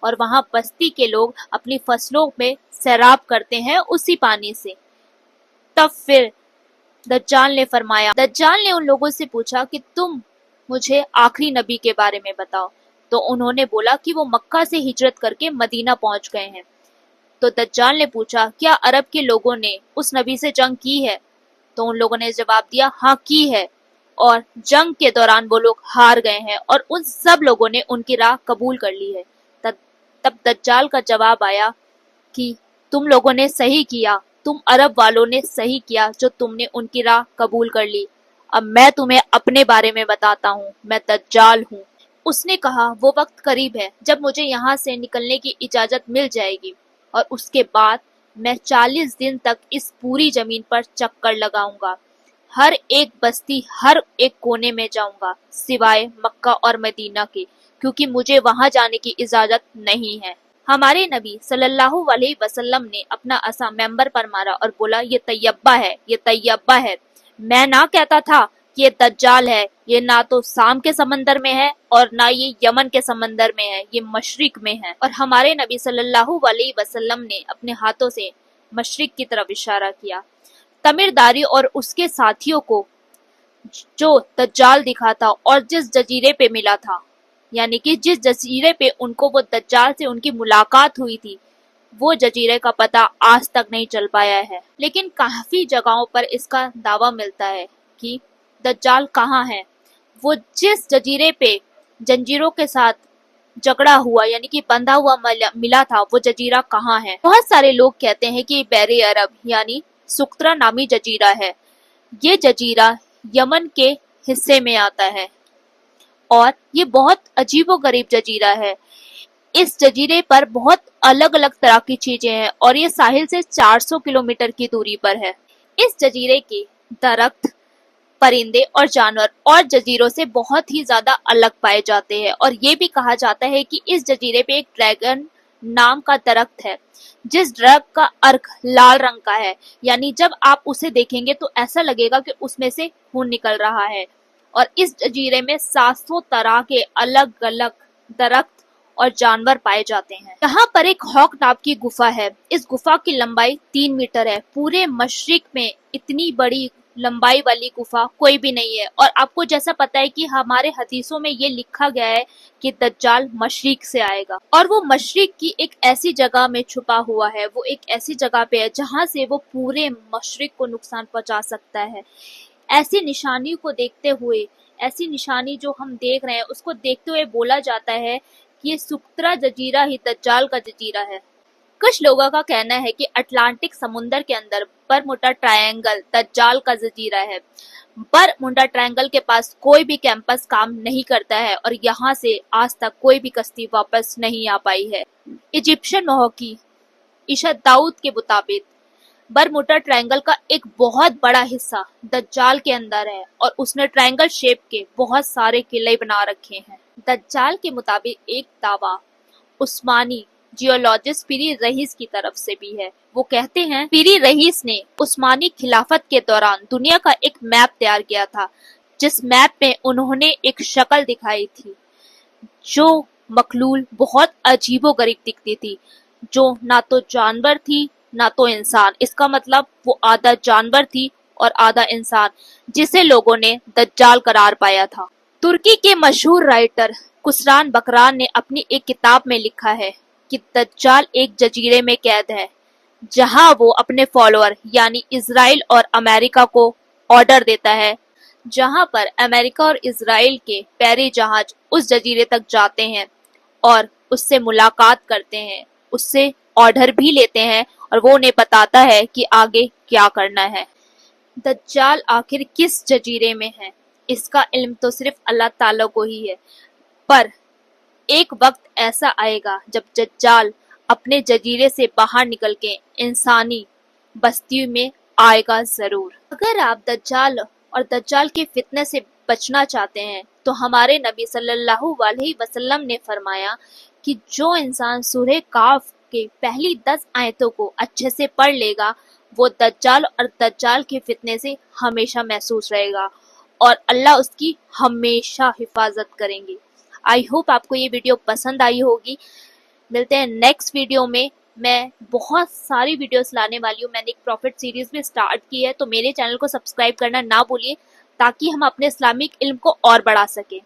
اور وہاں بستی کے لوگ اپنی فصلوں میں سیراب کرتے ہیں اسی پانی سے۔ تب پھر دجال نے فرمایا، دجال نے ان لوگوں سے پوچھا کہ تم مجھے آخری نبی کے بارے میں بتاؤ۔ تو انہوں نے بولا کہ وہ مکہ سے ہجرت کر کے مدینہ پہنچ گئے ہیں۔ تو دجال نے پوچھا، کیا عرب کے لوگوں نے اس نبی سے جنگ کی ہے؟ تو ان لوگوں نے جواب دیا، ہاں کی ہے، اور جنگ کے دوران وہ لوگ ہار گئے ہیں اور ان سب لوگوں نے ان کی راہ قبول کر لی ہے۔ تب دجال کا جواب آیا کہ تم لوگوں نے صحیح کیا، تم عرب والوں نے صحیح کیا جو تم نے ان کی راہ قبول کر لی۔ اب میں تمہیں اپنے بارے میں بتاتا ہوں، میں دجال ہوں۔ اس نے کہا، وہ وقت قریب ہے جب مجھے یہاں سے نکلنے کی اجازت مل جائے گی، اور اس کے بعد میں 40 دن تک اس پوری زمین پر چکر لگاؤں گا، ہر ایک بستی، ہر ایک کونے میں جاؤں گا سوائے مکہ اور مدینہ کے، کیونکہ مجھے وہاں جانے کی اجازت نہیں ہے۔ ہمارے نبی صلی اللہ علیہ وسلم نے اپنا عصا ممبر پر مارا اور بولا، یہ طیبہ ہے، یہ طیبہ ہے۔ میں نہ کہتا تھا کہ یہ دجال ہے، یہ نہ تو شام کے سمندر میں ہے اور نہ یہ یمن کے سمندر میں ہے، یہ مشرق میں ہے۔ اور ہمارے نبی صلی اللہ علیہ وسلم نے اپنے ہاتھوں سے مشرق کی طرف اشارہ کیا۔ تمیرداری اور اس کے ساتھیوں کو جو دجال دکھا تھا اور جس جزیرے پہ ملا تھا، یعنی کہ جس جزیرے پہ ان کو وہ دجال سے ان کی ملاقات ہوئی تھی، وہ جزیرے کا پتہ آج تک نہیں چل پایا ہے۔ لیکن کافی جگہوں پر اس کا دعویٰ ملتا ہے کہ دجال کہاں ہے، وہ جس جزیرے پہ جنجیروں کے ساتھ جکڑا ہوا یعنی کہ بندھا ہوا ملا تھا، وہ جزیرہ کہاں ہے۔ بہت سارے لوگ کہتے ہیں کہ بحر عرب یعنی سقطرہ نامی جزیرہ ہے۔ یہ جزیرہ یمن کے حصے میں آتا ہے اور یہ بہت عجیب و غریب جزیرہ ہے۔ اس جزیرے پر بہت الگ الگ طرح کی چیزیں ہیں اور یہ ساحل سے 400 کلومیٹر کی دوری پر ہے۔ اس جزیرے کے درخت، پرندے اور جانور اور جزیروں سے بہت ہی زیادہ الگ پائے جاتے ہیں، اور یہ بھی کہا جاتا ہے کہ اس جزیرے پہ ایک ڈریگن نام کا درخت ہے، جس درخت کا ارک لال رنگ کا ہے، یعنی جب آپ اسے دیکھیں گے تو ایسا لگے گا کہ اس میں سے خون نکل رہا ہے۔ اور اس جزیرے میں 700 طرح کے الگ الگ درخت اور جانور پائے جاتے ہیں۔ یہاں پر ایک ہوک ناپ کی گفا ہے۔ اس گفا کی لمبائی 3 میٹر ہے۔ پورے مشرق میں اتنی بڑی لمبائی والی گفا کوئی بھی نہیں ہے، اور آپ کو جیسا پتا ہے کہ ہمارے حدیثوں میں یہ لکھا گیا ہے کہ دجال مشرق سے آئے گا، اور وہ مشرق کی ایک ایسی جگہ میں چھپا ہوا ہے، وہ ایک ایسی جگہ پہ ہے جہاں سے وہ پورے مشرق کو نقصان پہنچا سکتا ہے۔ ایسی نشانی کو دیکھتے ہوئے، ایسی نشانی جو ہم دیکھ رہے ہیں اس کو دیکھتے ہوئے بولا جاتا ہے کہ یہ سقطرہ جزیرہ ہی دجال کا جزیرہ ہے۔ کچھ لوگوں کا کہنا ہے کہ اٹلانٹک سمندر کے اندر برموڈا ٹرائینگل دجال کا جزیرہ ہے۔ برموڈا ٹرائینگل کے پاس کوئی بھی کیمپس کام نہیں کرتا ہے اور یہاں سے آج تک کوئی بھی کشتی واپس نہیں آ پائی ہے۔ ایجپشن محقق اشد داؤد کے مطابق برموڈا ٹرائینگل کا ایک بہت بڑا حصہ دجال کے اندر ہے، اور اس نے ٹرائینگل شیپ کے بہت سارے قلعے بنا رکھے ہیں۔ دجال کے مطابق ایک دعویٰ عثمانی جیولوجسٹ پیری رئیس کی طرف سے بھی ہے۔ وہ کہتے ہیں پیری رئیس نے عثمانی خلافت کے دوران دنیا کا ایک میپ تیار کیا تھا، جس میپ میں انہوں نے ایک شکل دکھائی تھی جو مخلوق بہت عجیب و غریب دکھتی تھی، جو نہ تو جانور تھی نہ تو انسان۔ اس کا مطلب وہ آدھا جانور تھی اور آدھا انسان، جسے لوگوں نے دجال قرار پایا تھا۔ ترکی کے مشہور رائٹر کسران بکران نے اپنی ایک کتاب میں لکھا ہے کہ دجال ایک جزیرے میں قید ہے، جہاں وہ اپنے فالوور یعنی اسرائیل اور امریکہ کو آرڈر دیتا ہے، جہاں پر امریکہ اور اسرائیل کے بحری جہاز اس جزیرے تک جاتے ہیں اور اس سے ملاقات کرتے ہیں، اس سے آرڈر بھی لیتے ہیں، اور وہ انہیں بتاتا ہے کہ آگے کیا کرنا ہے۔ دجال آخر کس جزیرے میں ہے، اس کا علم تو صرف اللہ تعالیٰ کو ہی ہے، پر ایک وقت ایسا آئے گا جب دجال اپنے جزیرے سے باہر نکل کے انسانی بستی میں آئے گا ضرور۔ اگر آپ دجال اور دجال کے فتنے سے بچنا چاہتے ہیں تو ہمارے نبی صلی اللہ علیہ وسلم نے فرمایا کہ جو انسان سورہ کاف کے پہلی 10 آیتوں کو اچھے سے پڑھ لے گا، وہ دجال اور دجال کے فتنے سے ہمیشہ محفوظ رہے گا، اور اللہ اس کی ہمیشہ حفاظت کریں گے۔ آئی ہوپ آپ کو یہ ویڈیو پسند آئی ہوگی۔ ملتے ہیں نیکسٹ ویڈیو میں بہت ساری ویڈیوز لانے والی ہوں. میں نے ایک پروفٹ سیریز بھی سٹارٹ کی ہے, تو میرے چینل کو سبسکرائب کرنا نہ بھولیے تاکہ ہم اپنے اسلامک علم کو اور بڑھا سکیں.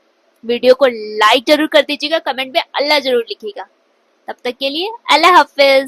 ویڈیو کو لائک ضرور کر دیجیے گا, کمنٹ میں اللہ ضرور لکھیے گا. تب تک کے لیے اللہ حافظ.